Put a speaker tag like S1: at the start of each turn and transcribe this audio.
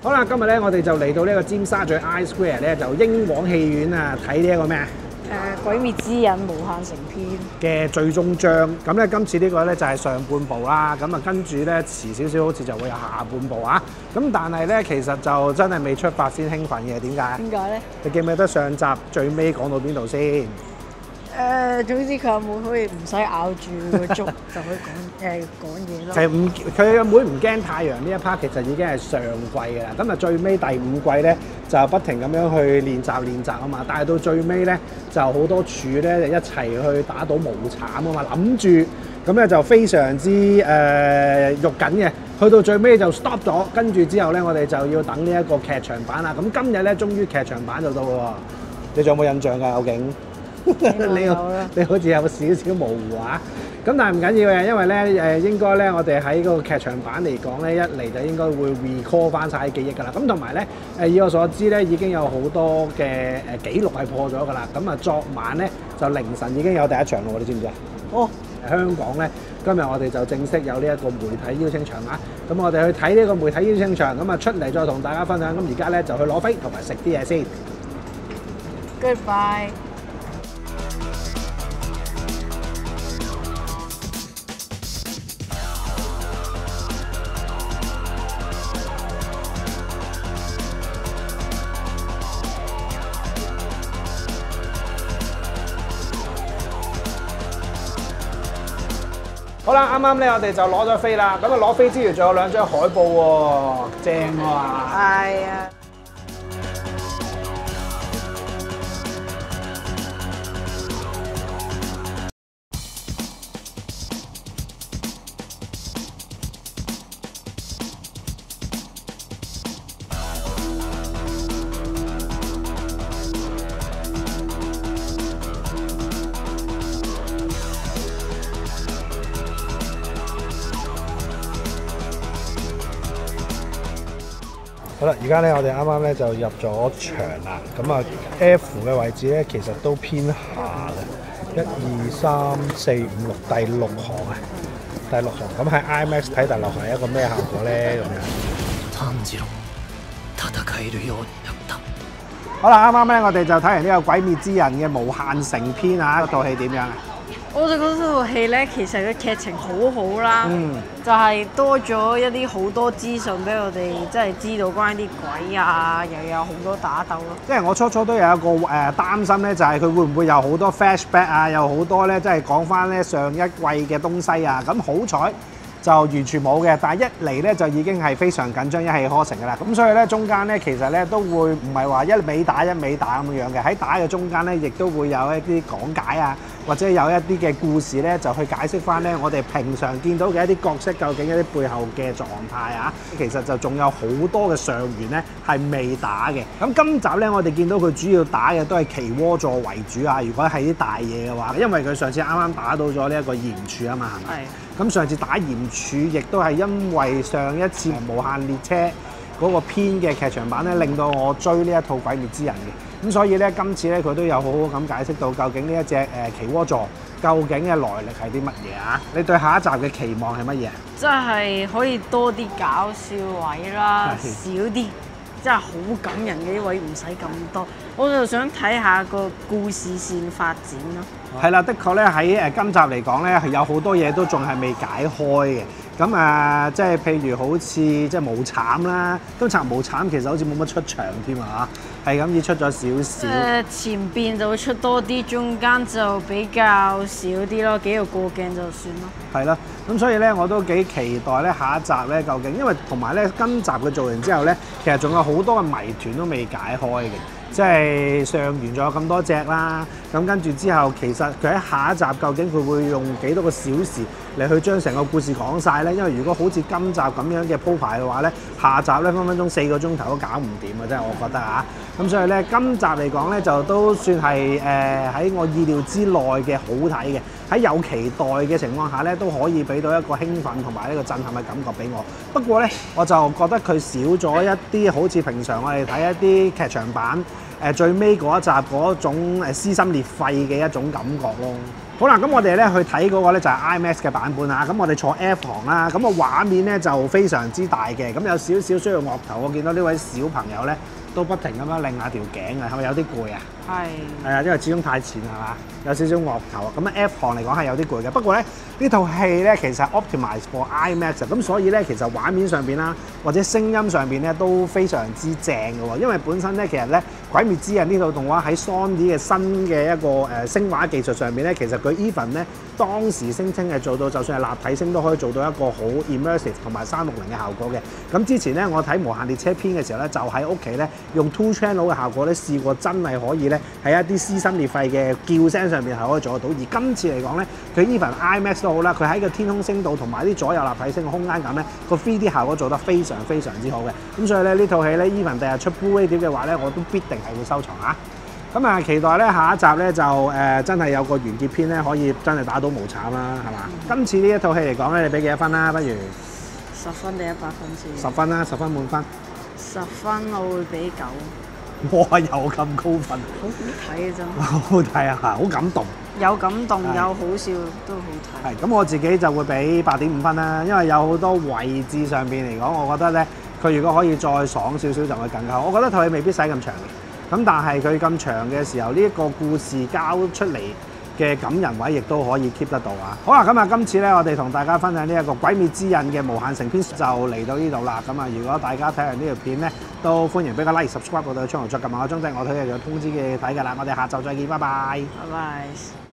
S1: 好啦，今日咧我哋就嚟到呢個尖沙咀 I Square 咧，就英皇戲院啊睇呢一個咩啊
S2: 鬼滅之刃無限城篇
S1: 嘅最終章。咁咧今次呢個咧就係上半部啦，咁啊跟住咧遲少少好似就會有下半部啊。咁但係咧其實就真係未出發先興奮嘅，點解？
S2: 點解咧？
S1: 你記唔記得上集最尾講到邊度先？
S2: 總之佢阿妹可以唔使咬住個竹就可以講嘢咯。
S1: 其實佢阿妹唔驚太陽呢一 part 其實已經係上季嘅啦。咁啊最尾第5季咧就不停咁樣去練習啊嘛，但係到最尾咧就好多柱咧就一齊去打到無慘啊嘛，諗住咁咧就非常之肉緊嘅，去到最尾就 stop 咗，跟住之後咧我哋就要等呢一個劇場版啦。咁今日咧終於劇場版就到喎，你仲有冇印象㗎？究竟？你好似有少少模糊啊！咁但係唔緊要嘅，因為咧應該咧我哋喺嗰個劇場版嚟講咧，一嚟就應該會 recall 翻晒啲記憶㗎啦。咁同埋咧以我所知咧，已經有好多嘅紀錄係破咗㗎啦。咁啊昨晚咧就凌晨已經有第一場咯，你知唔知啊？
S2: 哦，
S1: 香港咧今日我哋就正式有呢一個媒體邀請場啦。咁我哋去睇呢個媒體邀請場，咁啊出嚟再同大家分享。咁而家咧就去攞飛同埋食啲嘢先。
S2: Goodbye。
S1: 好啦，啱啱咧我哋就攞咗飛啦，咁啊攞飛之餘仲有2張海報喎，正喎。
S2: 係啊。
S1: 好啦，而家咧我哋啱啱咧就入咗場啦，咁啊 F 嘅位置咧其實都偏下嘅，1、2、3、4、5、6第6行啊，第6行。咁喺 IMAX 睇第6行係一個咩效果咧？咁樣。炭治郎戦えるようになった。好啦，啱啱咧我哋就睇完呢個《鬼滅之刃》嘅無限城篇啊，套戲點樣啊？
S2: 我就覺得套戲咧，其實個劇情好好啦，就係多咗一啲好多資訊俾我哋，即係知道關於啲鬼啊，又有好多打鬥咯。
S1: 因為我初都有一個擔心咧，就係佢會唔會有好多 flashback 啊，有好多咧即係講翻咧上一季嘅東西啊。咁好彩就完全冇嘅，但係一嚟咧就已經係非常緊張，一氣呵成㗎啦。咁所以咧中間咧其實咧都會唔係話一味打咁樣嘅，喺打嘅中間咧亦都會有一啲講解啊。或者有一啲嘅故事咧，就去解釋翻咧我哋平常見到嘅一啲角色究竟一啲背後嘅狀態啊，其實就仲有好多嘅上元咧係未打嘅。咁今集咧我哋見到佢主要打嘅都係奇窩座為主啊。如果係啲大嘢嘅話，因為佢上次啱啱打到咗呢一個炎柱啊嘛，係咪？咁上次打炎柱亦都係因為上一次無限列車嗰個篇嘅劇場版咧，令到我追呢一套《鬼滅之刃》嘅。咁所以咧，今次咧佢都有好好咁解釋到究竟呢一隻奇窩座究竟嘅來歷係啲乜嘢啊？你對下一集嘅期望係乜嘢？
S2: 即係可以多啲搞笑位啦，少啲真係好感人嘅啲位，唔使咁多。我就想睇下個故事線發展咯。
S1: 係啦，的確咧喺今集嚟講咧係有好多嘢都仲係未解開嘅。咁即係譬如好似即係無慘啦，今集無慘其實好似冇乜出場添啊，係咁已出咗少少。
S2: 前邊就會出多啲，中間就比較少啲咯，幾個過鏡就算咯。
S1: 係啦，咁所以咧我都幾期待咧下一集咧究竟，因為同埋咧今集嘅做完之後咧，其實仲有好多嘅謎團都未解開嘅。即係上元仲有咁多隻啦，咁跟住之後，其實佢喺下一集究竟佢會用幾多個小時嚟去將成個故事講晒咧？因為如果好似今集咁樣嘅鋪排嘅話咧，下集咧分分鐘4個鐘頭都搞唔掂啊！真係我覺得啊，咁所以咧今集嚟講咧就都算係喺我意料之內嘅好睇嘅，喺有期待嘅情況下咧都可以俾到一個興奮同埋呢個震撼嘅感覺俾我。不過咧我就覺得佢少咗一啲好似平常我哋睇一啲劇場版最尾嗰一集嗰種撕心裂肺嘅一種感覺咯。好啦，咁我哋咧去睇嗰個咧就係 IMAX 嘅版本啊。咁我哋坐 F 行啦，咁個畫面咧就非常之大嘅，咁有少少需要額頭。我見到呢位小朋友咧都不停咁樣擰下條頸啊，係咪有啲攰啊？係啊，因為始終太前係嘛，有少少額頭啊。咁 F 行嚟講係有啲攰嘅，不過咧呢套戲咧其實 optimize for IMAX 咁，所以咧其實畫面上邊啦，或者聲音上邊咧都非常之正嘅喎。因為本身咧其實咧《鬼滅之刃》呢套動畫喺 Sony 嘅新嘅一個聲畫技術上邊咧，其實佢 even 咧當時聲稱係做到，就算係立體聲都可以做到一個好 immersive 同埋360嘅效果嘅。咁之前咧我睇無限列車篇嘅時候咧，就喺屋企咧用 2 channel 嘅效果咧試過真係可以咧喺一啲撕心裂肺嘅叫聲上面係可以做得到。而今次嚟講咧，佢 even IMAX 都好啦，佢喺個天空聲度同埋啲左右立體聲嘅空間感咧，個 3D 效果做得非常非常之好嘅。咁所以咧呢套戲咧 even 第日出 Blu-ray 碟嘅話咧，我都必定係會收藏啊！咁啊，期待咧下一集咧就真係有個完結篇咧，可以真係打倒無慘啦，係嘛？今次呢一套戲嚟講咧，你俾幾多分啦？不如
S2: 10分定100分先？
S1: 10分啦，10分滿分。
S2: 10分我會俾9。
S1: 哇！有咁高分，
S2: 好好睇嘅真。
S1: 好睇啊！好感動。
S2: 有感動，有好笑，都好睇。
S1: 係咁，我自己就會俾8.5分啦，因為有好多位置上邊嚟講，我覺得咧，佢如果可以再爽少少就會更加好。我覺得套戲未必使咁長嘅，咁但係佢咁長嘅時候，呢一個故事交出嚟嘅感人位亦都可以 keep 得到啊！好啦，咁啊，今次咧我哋同大家分享呢一個《鬼滅之刃》嘅無限城篇就嚟到呢度啦。咁啊，如果大家睇完呢條片咧，都歡迎俾個 like、subscribe 我哋嘅 channel，再撳埋個鐘仔，我睇日有通知嘅睇㗎啦。我哋下晝再見，拜拜。
S2: 拜拜。